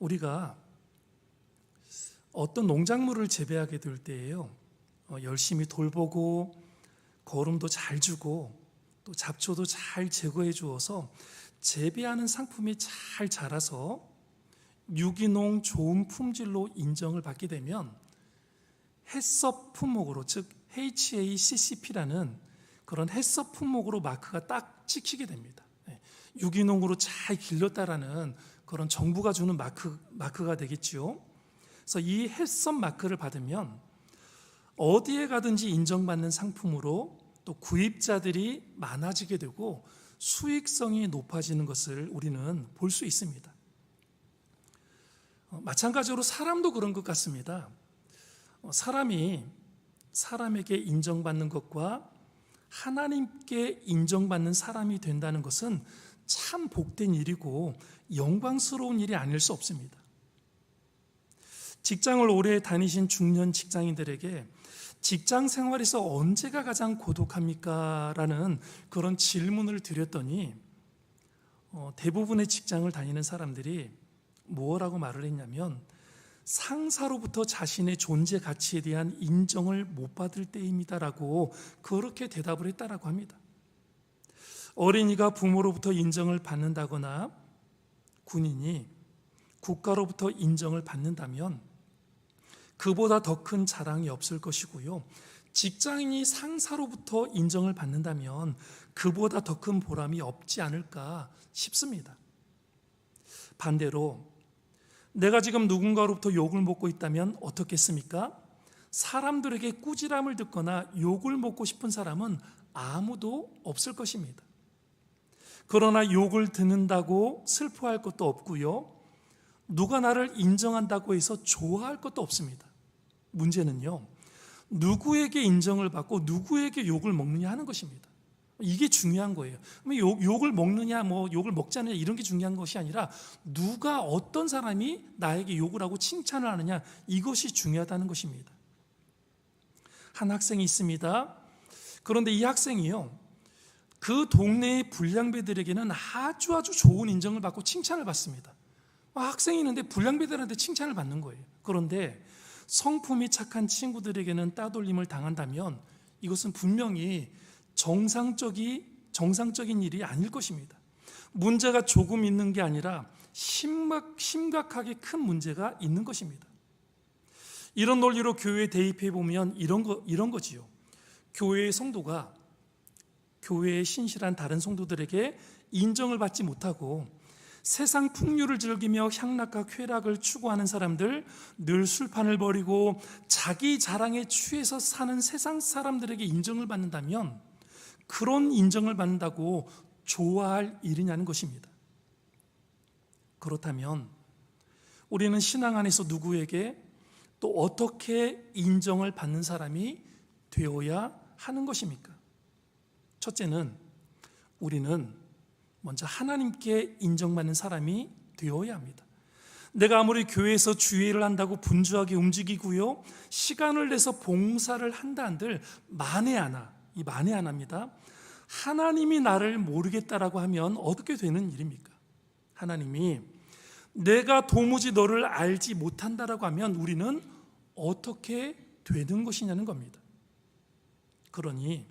우리가 어떤 농작물을 재배하게 될 때에요, 열심히 돌보고 거름도 잘 주고 또 잡초도 잘 제거해 주어서 재배하는 상품이 잘 자라서 유기농 좋은 품질로 인정을 받게 되면 해썹 품목으로, 즉 HACCP라는 그런 해썹 품목으로 마크가 딱 찍히게 됩니다. 유기농으로 잘 길렀다라는 그런 정부가 주는 마크가 되겠지요. 그래서 이 해썹 마크를 받으면 어디에 가든지 인정받는 상품으로 또 구입자들이 많아지게 되고 수익성이 높아지는 것을 우리는 볼 수 있습니다. 마찬가지로 사람도 그런 것 같습니다. 사람에게 인정받는 것과 하나님께 인정받는 사람이 된다는 것은 참 복된 일이고 영광스러운 일이 아닐 수 없습니다. 직장을 오래 다니신 중년 직장인들에게 직장 생활에서 언제가 가장 고독합니까? 라는 그런 질문을 드렸더니 대부분의 직장을 다니는 사람들이 뭐라고 말을 했냐면 상사로부터 자신의 존재 가치에 대한 인정을 못 받을 때입니다라고 그렇게 대답을 했다라고 합니다. 어린이가 부모로부터 인정을 받는다거나 군인이 국가로부터 인정을 받는다면 그보다 더 큰 자랑이 없을 것이고요, 직장인이 상사로부터 인정을 받는다면 그보다 더 큰 보람이 없지 않을까 싶습니다. 반대로 내가 지금 누군가로부터 욕을 먹고 있다면 어떻겠습니까? 사람들에게 꾸지람을 듣거나 욕을 먹고 싶은 사람은 아무도 없을 것입니다. 그러나 욕을 듣는다고 슬퍼할 것도 없고요, 누가 나를 인정한다고 해서 좋아할 것도 없습니다. 문제는요, 누구에게 인정을 받고 누구에게 욕을 먹느냐 하는 것입니다. 이게 중요한 거예요. 욕을 먹느냐 욕을 먹지 않느냐 이런 게 중요한 것이 아니라 누가, 어떤 사람이 나에게 욕을 하고 칭찬을 하느냐, 이것이 중요하다는 것입니다. 한 학생이 있습니다. 그런데 이 학생이요, 그 동네의 불량배들에게는 아주 좋은 인정을 받고 칭찬을 받습니다. 학생이 있는데 불량배들한테 칭찬을 받는 거예요. 그런데 성품이 착한 친구들에게는 따돌림을 당한다면 이것은 분명히 정상적인 일이 아닐 것입니다. 문제가 조금 있는 게 아니라 심각하게 큰 문제가 있는 것입니다. 이런 논리로 교회에 대입해 보면 이런 거지요. 교회의 성도가 교회의 신실한 다른 성도들에게 인정을 받지 못하고 세상 풍류를 즐기며 향락과 쾌락을 추구하는 사람들, 늘 술판을 벌이고 자기 자랑에 취해서 사는 세상 사람들에게 인정을 받는다면 그런 인정을 받는다고 좋아할 일이냐는 것입니다. 그렇다면 우리는 신앙 안에서 누구에게 또 어떻게 인정을 받는 사람이 되어야 하는 것입니까? 첫째는 우리는 먼저 하나님께 인정받는 사람이 되어야 합니다. 내가 아무리 교회에서 주일을 한다고 분주하게 움직이고요, 시간을 내서 봉사를 한다 한들 만에 하나입니다. 하나님이 나를 모르겠다라고 하면 어떻게 되는 일입니까? 하나님이 내가 도무지 너를 알지 못한다라고 하면 우리는 어떻게 되는 것이냐는 겁니다. 그러니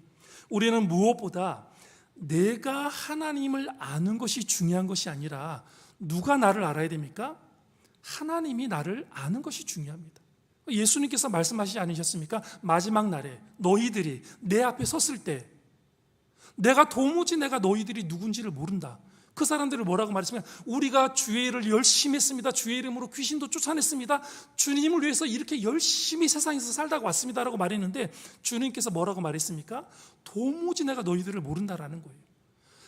우리는 무엇보다 내가 하나님을 아는 것이 중요한 것이 아니라 누가 나를 알아야 됩니까? 하나님이 나를 아는 것이 중요합니다. 예수님께서 말씀하시지 않으셨습니까? 마지막 날에 너희들이 내 앞에 섰을 때 내가 너희들이 누군지를 모른다. 그 사람들을 뭐라고 말했으면 우리가 주의 일을 열심히 했습니다. 주의 이름으로 귀신도 쫓아냈습니다. 주님을 위해서 이렇게 열심히 세상에서 살다가 왔습니다 라고 말했는데 주님께서 뭐라고 말했습니까? 도무지 내가 너희들을 모른다라는 거예요.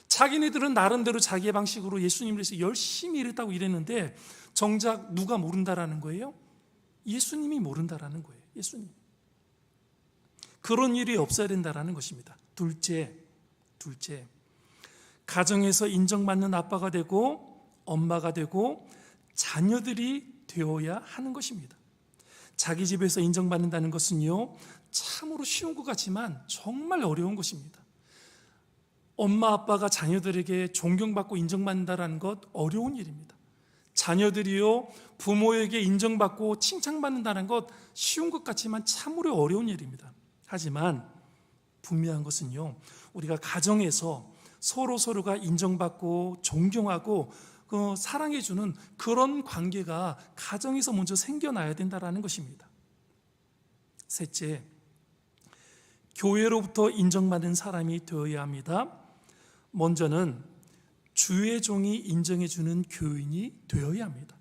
자기네들은 나름대로 자기의 방식으로 예수님을 위해서 열심히 일했다고 이랬는데 정작 누가 모른다라는 거예요? 예수님이 모른다라는 거예요. 예수님. 그런 일이 없어야 된다라는 것입니다. 둘째, 가정에서 인정받는 아빠가 되고 엄마가 되고 자녀들이 되어야 하는 것입니다. 자기 집에서 인정받는다는 것은요, 참으로 쉬운 것 같지만 정말 어려운 것입니다. 엄마 아빠가 자녀들에게 존경받고 인정받는다는 것 어려운 일입니다. 자녀들이요 부모에게 인정받고 칭찬받는다는 것 쉬운 것 같지만 참으로 어려운 일입니다. 하지만 분명한 것은요, 우리가 가정에서 서로가 인정받고 존경하고 사랑해주는 그런 관계가 가정에서 먼저 생겨나야 된다는 것입니다. 셋째, 교회로부터 인정받는 사람이 되어야 합니다. 먼저는 주의 종이 인정해주는 교인이 되어야 합니다.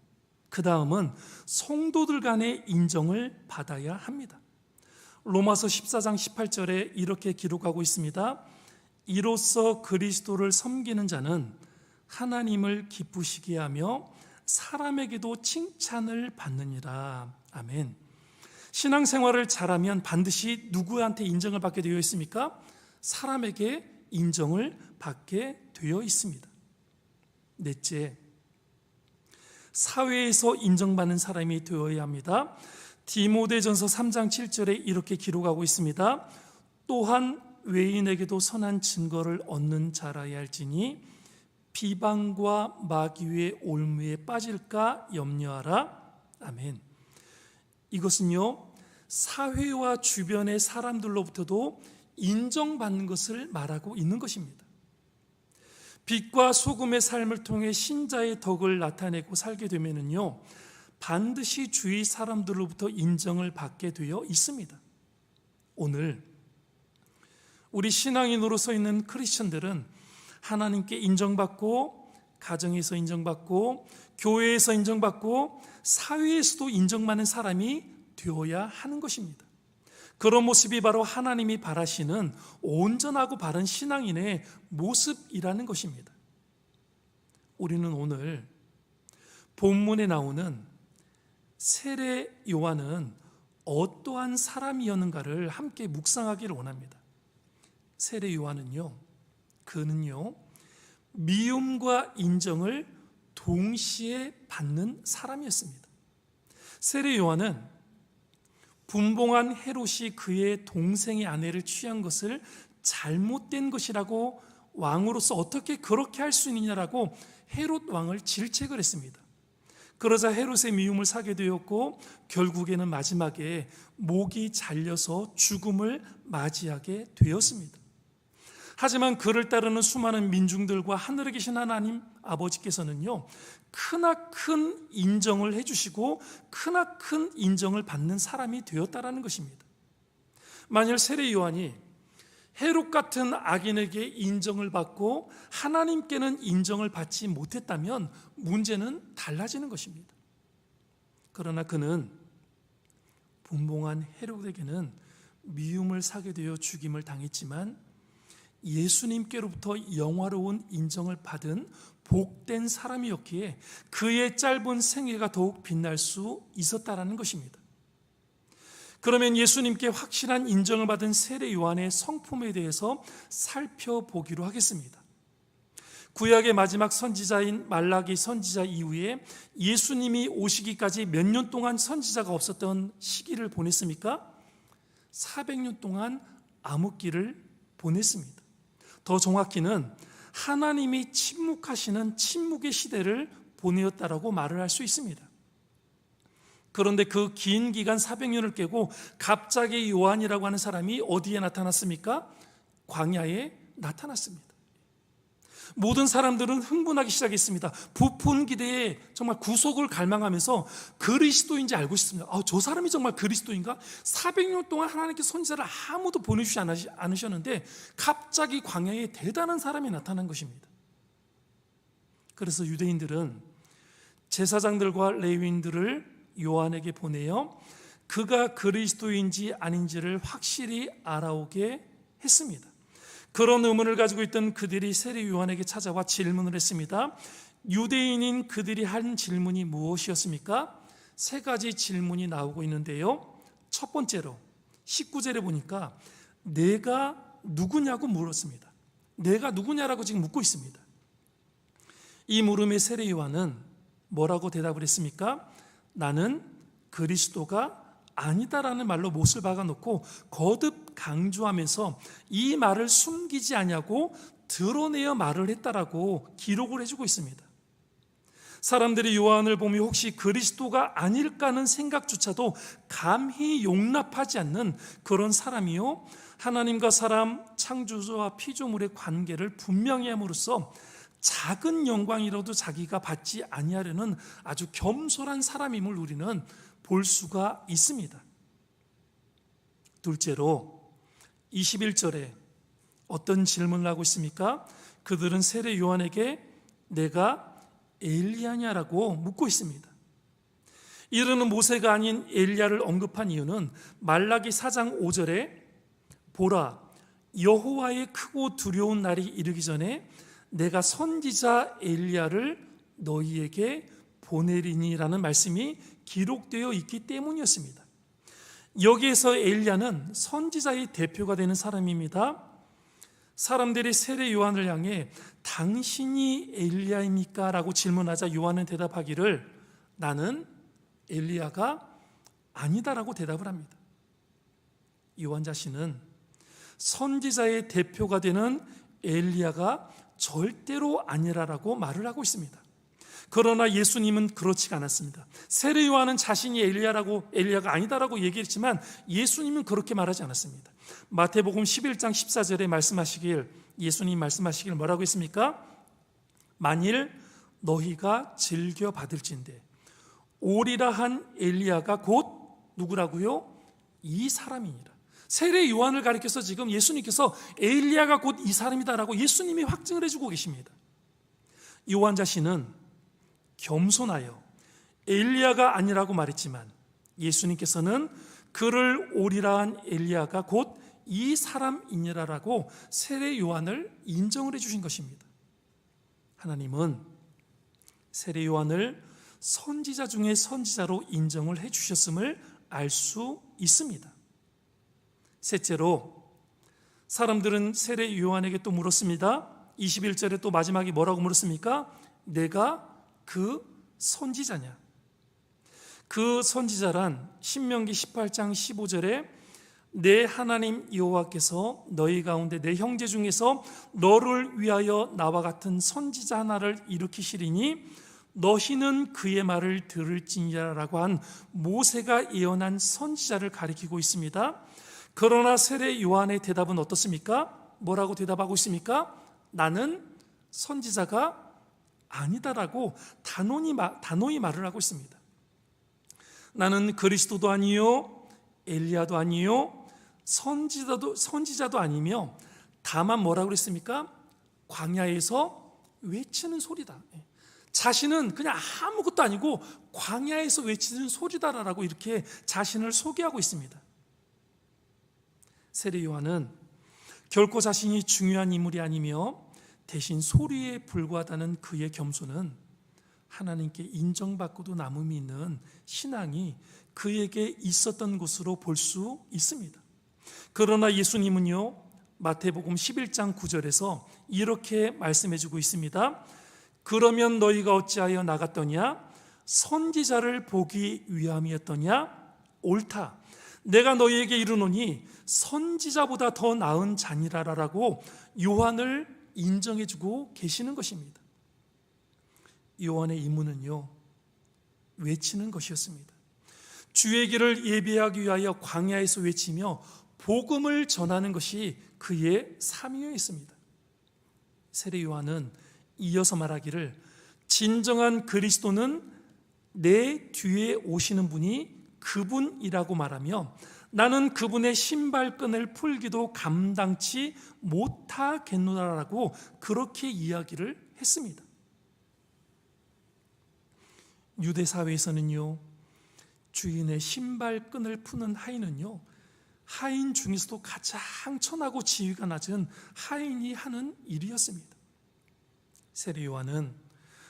그 다음은 성도들 간의 인정을 받아야 합니다. 로마서 14장 18절에 이렇게 기록하고 있습니다. 이로써 그리스도를 섬기는 자는 하나님을 기쁘시게 하며 사람에게도 칭찬을 받느니라. 아멘. 신앙생활을 잘하면 반드시 누구한테 인정을 받게 되어 있습니까? 사람에게 인정을 받게 되어 있습니다. 넷째, 사회에서 인정받는 사람이 되어야 합니다. 디모데전서 3장 7절에 이렇게 기록하고 있습니다. 또한 외인에게도 선한 증거를 얻는 자라야 할지니 비방과 마귀의 올무에 빠질까 염려하라. 아멘. 이것은요, 사회와 주변의 사람들로부터도 인정받는 것을 말하고 있는 것입니다. 빛과 소금의 삶을 통해 신자의 덕을 나타내고 살게 되면은요, 반드시 주위 사람들로부터 인정을 받게 되어 있습니다. 오늘 우리 신앙인으로 서 있는 크리스천들은 하나님께 인정받고, 가정에서 인정받고, 교회에서 인정받고, 사회에서도 인정받는 사람이 되어야 하는 것입니다. 그런 모습이 바로 하나님이 바라시는 온전하고 바른 신앙인의 모습이라는 것입니다. 우리는 오늘 본문에 나오는 세례 요한은 어떠한 사람이었는가를 함께 묵상하기를 원합니다. 세례 요한은요, 그는요, 미움과 인정을 동시에 받는 사람이었습니다. 세례 요한은 분봉한 헤롯이 그의 동생의 아내를 취한 것을 잘못된 것이라고, 왕으로서 어떻게 그렇게 할 수 있느냐라고 헤롯 왕을 질책을 했습니다. 그러자 헤롯의 미움을 사게 되었고, 결국에는 마지막에 목이 잘려서 죽음을 맞이하게 되었습니다. 하지만 그를 따르는 수많은 민중들과 하늘에 계신 하나님 아버지께서는요, 크나큰 인정을 해주시고 크나큰 인정을 받는 사람이 되었다라는 것입니다. 만일 세례 요한이 헤롯 같은 악인에게 인정을 받고 하나님께는 인정을 받지 못했다면 문제는 달라지는 것입니다. 그러나 그는 분봉한 헤롯에게는 미움을 사게 되어 죽임을 당했지만 예수님께로부터 영화로운 인정을 받은 복된 사람이었기에 그의 짧은 생애가 더욱 빛날 수 있었다라는 것입니다. 그러면 예수님께 확실한 인정을 받은 세례 요한의 성품에 대해서 살펴보기로 하겠습니다. 구약의 마지막 선지자인 말라기 선지자 이후에 예수님이 오시기까지 몇 년 동안 선지자가 없었던 시기를 보냈습니까? 400년 동안 암흑기를 보냈습니다. 더 정확히는 하나님이 침묵하시는 침묵의 시대를 보내었다라고 말을 할 수 있습니다. 그런데 그 긴 기간 400년을 깨고 갑자기 요한이라고 하는 사람이 어디에 나타났습니까? 광야에 나타났습니다. 모든 사람들은 흥분하기 시작했습니다. 부푼 기대에 정말 구속을 갈망하면서 그리스도인지 알고 싶습니다. 저 사람이 정말 그리스도인가? 400년 동안 하나님께 선지자를 아무도 보내주지 않으셨는데 갑자기 광야에 대단한 사람이 나타난 것입니다. 그래서 유대인들은 제사장들과 레위인들을 요한에게 보내어 그가 그리스도인지 아닌지를 확실히 알아오게 했습니다. 그런 의문을 가지고 있던 그들이 세례 요한에게 찾아와 질문을 했습니다. 유대인인 그들이 한 질문이 무엇이었습니까? 3가지 질문이 나오고 있는데요. 첫 번째로 19절에 보니까 내가 누구냐고 물었습니다. 내가 누구냐라고 지금 묻고 있습니다. 이 물음에 세례 요한은 뭐라고 대답을 했습니까? 나는 그리스도가 아니다라는 말로 못을 박아놓고 거듭 강조하면서 이 말을 숨기지 않냐고 드러내어 말을 했다라고 기록을 해주고 있습니다. 사람들이 요한을 보며 혹시 그리스도가 아닐까 하는 생각조차도 감히 용납하지 않는 그런 사람이요, 하나님과 사람, 창조주와 피조물의 관계를 분명히 함으로써 작은 영광이라도 자기가 받지 아니하려는 아주 겸손한 사람임을 우리는 볼 수가 있습니다. 둘째로 21절에 어떤 질문을 하고 있습니까? 그들은 세례 요한에게 내가 엘리야냐라고 묻고 있습니다. 이르는 모세가 아닌 엘리야를 언급한 이유는 말라기 4장 5절에 보라, 여호와의 크고 두려운 날이 이르기 전에 내가 선지자 엘리야를 너희에게 보내리니라는 말씀이 기록되어 있기 때문이었습니다. 여기에서 엘리야는 선지자의 대표가 되는 사람입니다. 사람들이 세례 요한을 향해 당신이 엘리야입니까? 라고 질문하자 요한은 대답하기를 나는 엘리야가 아니다라고 대답을 합니다. 요한 자신은 선지자의 대표가 되는 엘리야가 절대로 아니라라고 말을 하고 있습니다. 그러나 예수님은 그렇지가 않았습니다. 세례 요한은 자신이 엘리야가 아니다라고 얘기했지만 예수님은 그렇게 말하지 않았습니다. 마태복음 11장 14절에 예수님 말씀하시길 뭐라고 했습니까? 만일 너희가 즐겨 받을진대 오리라 한 엘리야가 곧 누구라고요? 이 사람이니라. 세례 요한을 가리켜서 지금 예수님께서 엘리야가 곧 이 사람이다라고 예수님이 확증을 해주고 계십니다. 요한 자신은 겸손하여 엘리야가 아니라고 말했지만 예수님께서는 그를 오리라 한 엘리야가 곧 이 사람이니라라고 세례 요한을 인정을 해주신 것입니다. 하나님은 세례 요한을 선지자 중에 선지자로 인정을 해주셨음을 알 수 있습니다. 셋째로 사람들은 세례 요한에게 또 물었습니다. 21절에 또 마지막에 뭐라고 물었습니까? 내가 그 선지자냐? 그 선지자란 신명기 18장 15절에 내 하나님 여호와께서 너희 가운데 내 형제 중에서 너를 위하여 나와 같은 선지자 하나를 일으키시리니 너희는 그의 말을 들을지니라라고 한 모세가 예언한 선지자를 가리키고 있습니다. 그러나 세례 요한의 대답은 어떻습니까? 뭐라고 대답하고 있습니까? 나는 선지자가 아니다라고 단호히 말을 하고 있습니다. 나는 그리스도도 아니요 엘리야도 아니요 선지자도 아니며 다만 뭐라고 그랬습니까? 광야에서 외치는 소리다. 자신은 그냥 아무것도 아니고 광야에서 외치는 소리다라고 이렇게 자신을 소개하고 있습니다. 세례 요한은 결코 자신이 중요한 인물이 아니며 대신 소리에 불과하다는 그의 겸손은 하나님께 인정받고도 남음이 있는 신앙이 그에게 있었던 것으로 볼 수 있습니다. 그러나 예수님은요, 마태복음 11장 9절에서 이렇게 말씀해주고 있습니다. 그러면 너희가 어찌하여 나갔더냐? 선지자를 보기 위함이었더냐? 옳다. 내가 너희에게 이르노니 선지자보다 더 나은 자니라라고 요한을 인정해주고 계시는 것입니다. 요한의 임무는요, 외치는 것이었습니다. 주의 길을 예비하기 위하여 광야에서 외치며 복음을 전하는 것이 그의 사명이었습니다. 세례 요한은 이어서 말하기를 진정한 그리스도는 내 뒤에 오시는 분이 그분이라고 말하며 나는 그분의 신발끈을 풀기도 감당치 못하겠노라라고 그렇게 이야기를 했습니다. 유대 사회에서는요, 주인의 신발끈을 푸는 하인은요, 하인 중에서도 가장 천하고 지위가 낮은 하인이 하는 일이었습니다. 세례 요한은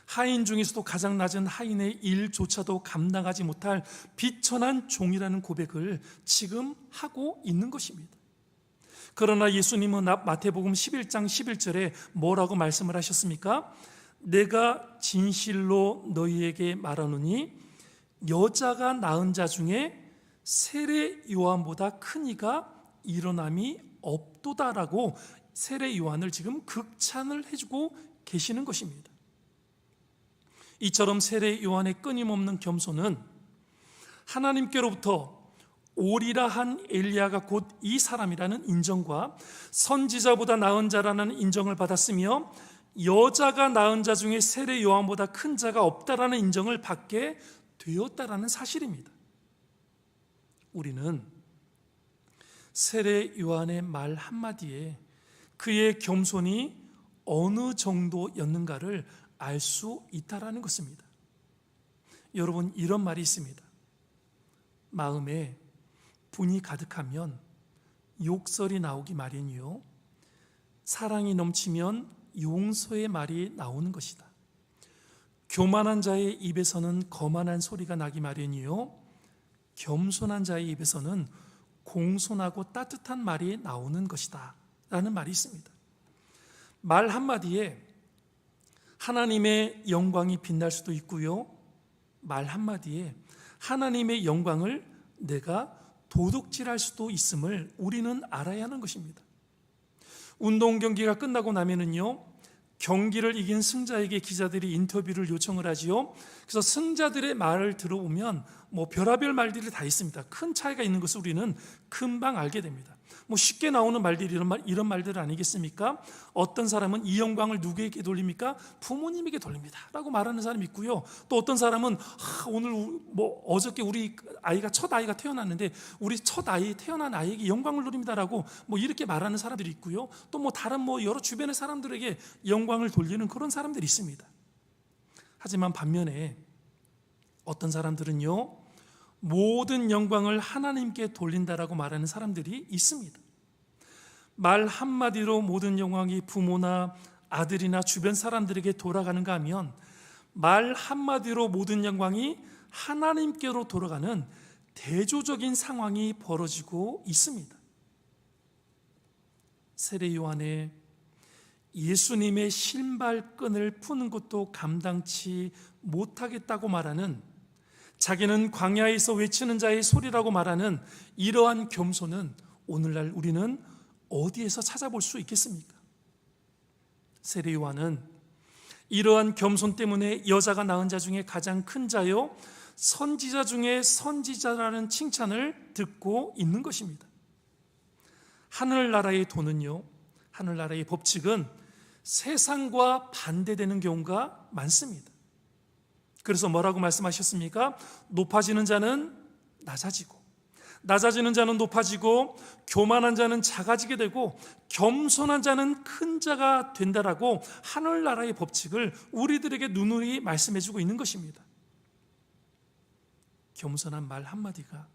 하인 중에서도 가장 낮은 하인의 일조차도 감당하지 못할 비천한 종이라는 고백을 지금 하고 있는 것입니다. 그러나 예수님은 마태복음 11장 11절에 뭐라고 말씀을 하셨습니까? 내가 진실로 너희에게 말하노니 여자가 낳은 자 중에 세례 요한보다 큰 이가 일어남이 없도다라고 세례 요한을 지금 극찬을 해주고 계시는 것입니다. 이처럼 세례 요한의 끊임없는 겸손은 하나님께로부터 오리라 한 엘리야가 곧 이 사람이라는 인정과 선지자보다 나은 자라는 인정을 받았으며 여자가 낳은 자 중에 세례 요한보다 큰 자가 없다라는 인정을 받게 되었다라는 사실입니다. 우리는 세례 요한의 말 한마디에 그의 겸손이 어느 정도였는가를 알 수 있다라는 것입니다. 여러분, 이런 말이 있습니다. 마음에 분이 가득하면 욕설이 나오기 마련이요, 사랑이 넘치면 용서의 말이 나오는 것이다. 교만한 자의 입에서는 거만한 소리가 나기 마련이요, 겸손한 자의 입에서는 공손하고 따뜻한 말이 나오는 것이다 라는 말이 있습니다. 말 한마디에 하나님의 영광이 빛날 수도 있고요, 말 한마디에 하나님의 영광을 내가 도둑질할 수도 있음을 우리는 알아야 하는 것입니다. 운동 경기가 끝나고 나면은요, 경기를 이긴 승자에게 기자들이 인터뷰를 요청을 하지요. 그래서 승자들의 말을 들어보면 별의별 말들이 다 있습니다. 큰 차이가 있는 것을 우리는 금방 알게 됩니다. 쉽게 나오는 말들이 이런 말들 아니겠습니까? 어떤 사람은 이 영광을 누구에게 돌립니까? 부모님에게 돌립니다 라고 말하는 사람이 있고요, 또 어떤 사람은 오늘 어저께 우리 아이가 첫 아이가 태어났는데 우리 첫 아이 태어난 아이에게 영광을 돌립니다라고 이렇게 말하는 사람들이 있고요, 또 다른 여러 주변의 사람들에게 영광을 돌리는 그런 사람들이 있습니다. 하지만 반면에 어떤 사람들은요, 모든 영광을 하나님께 돌린다라고 말하는 사람들이 있습니다. 말 한마디로 모든 영광이 부모나 아들이나 주변 사람들에게 돌아가는가 하면 말 한마디로 모든 영광이 하나님께로 돌아가는 대조적인 상황이 벌어지고 있습니다. 세례 요한의 예수님의 신발끈을 푸는 것도 감당치 못하겠다고 말하는, 자기는 광야에서 외치는 자의 소리라고 말하는 이러한 겸손은 오늘날 우리는 어디에서 찾아볼 수 있겠습니까? 세례 요한은 이러한 겸손 때문에 여자가 낳은 자 중에 가장 큰 자요, 선지자 중에 선지자라는 칭찬을 듣고 있는 것입니다. 하늘나라의 도는요, 하늘나라의 법칙은 세상과 반대되는 경우가 많습니다. 그래서 뭐라고 말씀하셨습니까? 높아지는 자는 낮아지고, 낮아지는 자는 높아지고, 교만한 자는 작아지게 되고, 겸손한 자는 큰 자가 된다라고 하늘나라의 법칙을 우리들에게 누누이 말씀해주고 있는 것입니다. 겸손한 말 한마디가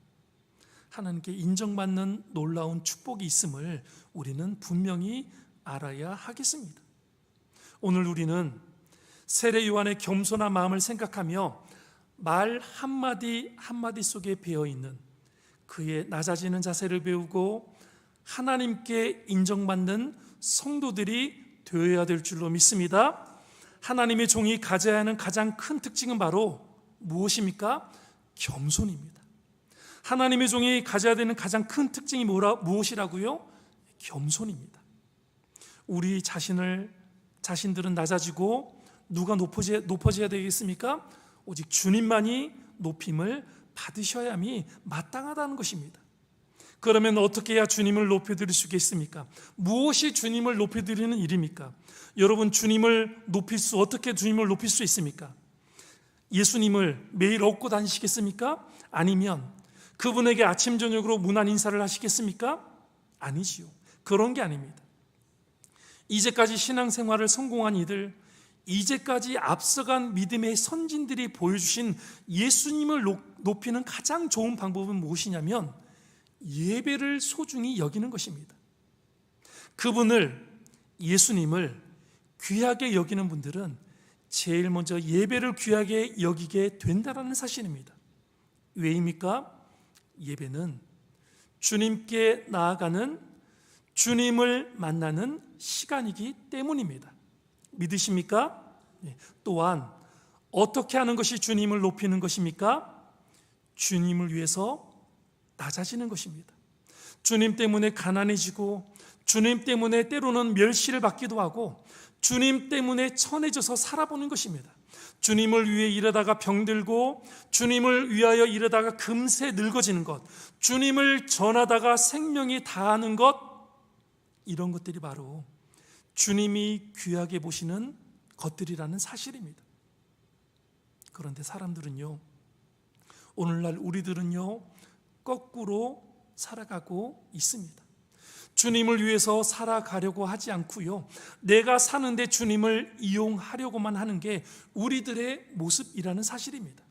하나님께 인정받는 놀라운 축복이 있음을 우리는 분명히 알아야 하겠습니다. 오늘 우리는 세례 요한의 겸손한 마음을 생각하며 말 한마디 한마디 속에 배어있는 그의 낮아지는 자세를 배우고 하나님께 인정받는 성도들이 되어야 될 줄로 믿습니다. 하나님의 종이 가져야 하는 가장 큰 특징은 바로 무엇입니까? 겸손입니다. 하나님의 종이 가져야 되는 가장 큰 특징이 무엇이라고요? 겸손입니다. 우리 자신들은 낮아지고 누가 높아져야 되겠습니까? 오직 주님만이 높임을 받으셔야함이 마땅하다는 것입니다. 그러면 어떻게 해야 주님을 높여드릴 수 있겠습니까? 무엇이 주님을 높여드리는 일입니까? 여러분, 어떻게 주님을 높일 수 있습니까? 예수님을 매일 업고 다니시겠습니까? 아니면 그분에게 아침 저녁으로 문안 인사를 하시겠습니까? 아니지요. 그런 게 아닙니다. 이제까지 신앙생활을 성공한 이들, 이제까지 앞서간 믿음의 선진들이 보여주신 예수님을 높이는 가장 좋은 방법은 무엇이냐면 예배를 소중히 여기는 것입니다. 예수님을 귀하게 여기는 분들은 제일 먼저 예배를 귀하게 여기게 된다는 사실입니다. 왜입니까? 예배는 주님께 나아가는, 주님을 만나는 시간이기 때문입니다. 믿으십니까? 또한 어떻게 하는 것이 주님을 높이는 것입니까? 주님을 위해서 낮아지는 것입니다. 주님 때문에 가난해지고, 주님 때문에 때로는 멸시를 받기도 하고, 주님 때문에 천해져서 살아보는 것입니다. 주님을 위해 일하다가 병들고 주님을 위하여 일하다가 금세 늙어지는 것, 주님을 전하다가 생명이 다하는 것, 이런 것들이 바로 주님이 귀하게 보시는 것들이라는 사실입니다. 그런데 사람들은요, 오늘날 우리들은요, 거꾸로 살아가고 있습니다. 주님을 위해서 살아가려고 하지 않고요, 내가 사는데 주님을 이용하려고만 하는 게 우리들의 모습이라는 사실입니다.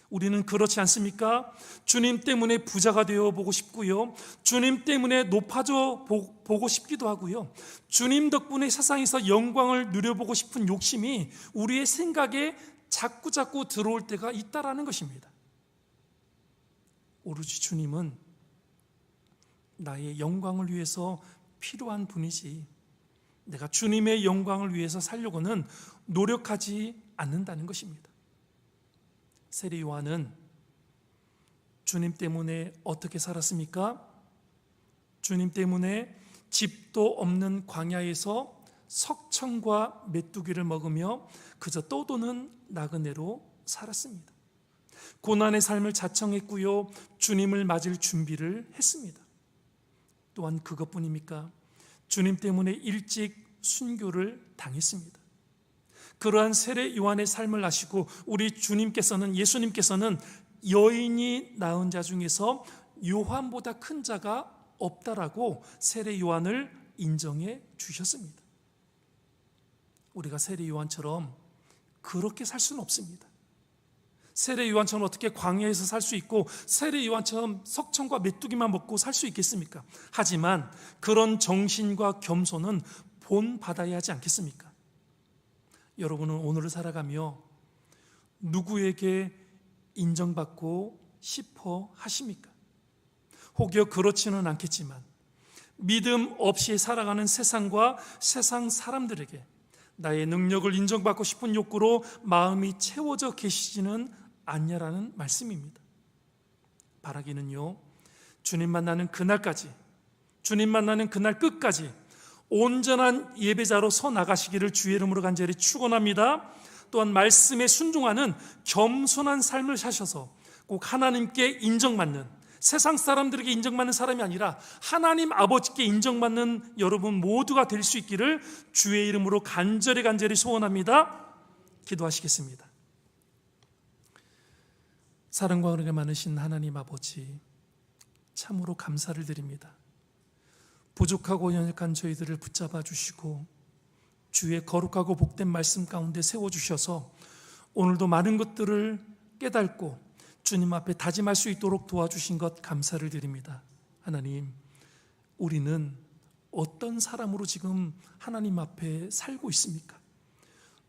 우리는 그렇지 않습니까? 주님 때문에 부자가 되어 보고 싶고요, 주님 때문에 높아져 보고 싶기도 하고요, 주님 덕분에 세상에서 영광을 누려보고 싶은 욕심이 우리의 생각에 자꾸자꾸 들어올 때가 있다라는 것입니다. 오로지 주님은 나의 영광을 위해서 필요한 분이지, 내가 주님의 영광을 위해서 살려고는 노력하지 않는다는 것입니다. 세례 요한은 주님 때문에 어떻게 살았습니까? 주님 때문에 집도 없는 광야에서 석청과 메뚜기를 먹으며 그저 떠도는 나그네로 살았습니다. 고난의 삶을 자청했고요, 주님을 맞을 준비를 했습니다. 또한 그것뿐입니까? 주님 때문에 일찍 순교를 당했습니다. 그러한 세례 요한의 삶을 아시고 우리 예수님께서는 여인이 낳은 자 중에서 요한보다 큰 자가 없다라고 세례 요한을 인정해 주셨습니다. 우리가 세례 요한처럼 그렇게 살 수는 없습니다. 세례 요한처럼 어떻게 광야에서 살 수 있고 세례 요한처럼 석청과 메뚜기만 먹고 살 수 있겠습니까? 하지만 그런 정신과 겸손은 본받아야 하지 않겠습니까? 여러분은 오늘을 살아가며 누구에게 인정받고 싶어 하십니까? 혹여 그렇지는 않겠지만 믿음 없이 살아가는 세상과 세상 사람들에게 나의 능력을 인정받고 싶은 욕구로 마음이 채워져 계시지는 않냐라는 말씀입니다. 바라기는요, 주님 만나는 그날까지, 주님 만나는 그날 끝까지 온전한 예배자로 서 나가시기를 주의 이름으로 간절히 축원합니다. 또한 말씀에 순종하는 겸손한 삶을 사셔서 꼭 하나님께 인정받는, 세상 사람들에게 인정받는 사람이 아니라 하나님 아버지께 인정받는 여러분 모두가 될 수 있기를 주의 이름으로 간절히 소원합니다. 기도하시겠습니다. 사랑과 은혜가 많으신 하나님 아버지, 참으로 감사를 드립니다. 부족하고 연약한 저희들을 붙잡아 주시고 주의 거룩하고 복된 말씀 가운데 세워주셔서 오늘도 많은 것들을 깨닫고 주님 앞에 다짐할 수 있도록 도와주신 것 감사를 드립니다. 하나님, 우리는 어떤 사람으로 지금 하나님 앞에 살고 있습니까?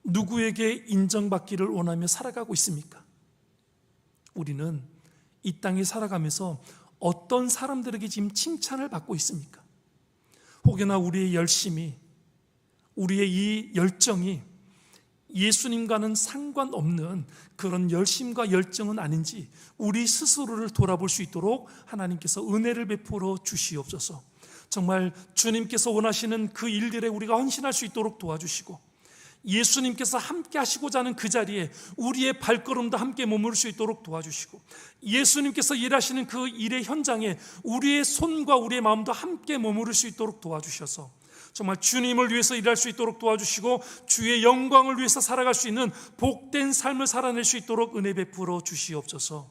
누구에게 인정받기를 원하며 살아가고 있습니까? 우리는 이 땅에 살아가면서 어떤 사람들에게 지금 칭찬을 받고 있습니까? 혹여나 우리의 열심이, 우리의 이 열정이 예수님과는 상관없는 그런 열심과 열정은 아닌지 우리 스스로를 돌아볼 수 있도록 하나님께서 은혜를 베풀어 주시옵소서. 정말 주님께서 원하시는 그 일들에 우리가 헌신할 수 있도록 도와주시고 예수님께서 함께 하시고자 하는 그 자리에 우리의 발걸음도 함께 머무를 수 있도록 도와주시고 예수님께서 일하시는 그 일의 현장에 우리의 손과 우리의 마음도 함께 머무를 수 있도록 도와주셔서 정말 주님을 위해서 일할 수 있도록 도와주시고 주의 영광을 위해서 살아갈 수 있는 복된 삶을 살아낼 수 있도록 은혜 베풀어 주시옵소서.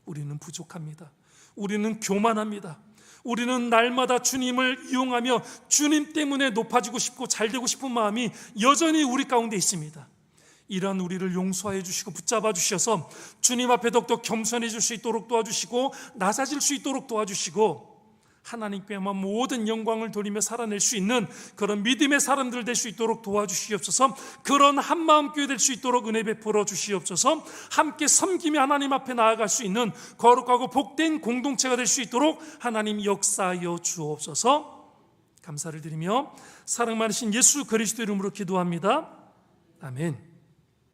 우리는 부족합니다. 우리는 교만합니다. 우리는 날마다 주님을 이용하며 주님 때문에 높아지고 싶고 잘되고 싶은 마음이 여전히 우리 가운데 있습니다. 이러한 우리를 용서해 주시고 붙잡아 주셔서 주님 앞에 더욱더 겸손해질 수 있도록 도와주시고 낮아질 수 있도록 도와주시고 하나님께만 모든 영광을 돌리며 살아낼 수 있는 그런 믿음의 사람들 될 수 있도록 도와주시옵소서. 그런 한마음 교회 될 수 있도록 은혜 베풀어 주시옵소서. 함께 섬기며 하나님 앞에 나아갈 수 있는 거룩하고 복된 공동체가 될 수 있도록 하나님 역사하여 주옵소서. 감사를 드리며 사랑 많으신 예수 그리스도 이름으로 기도합니다. 아멘.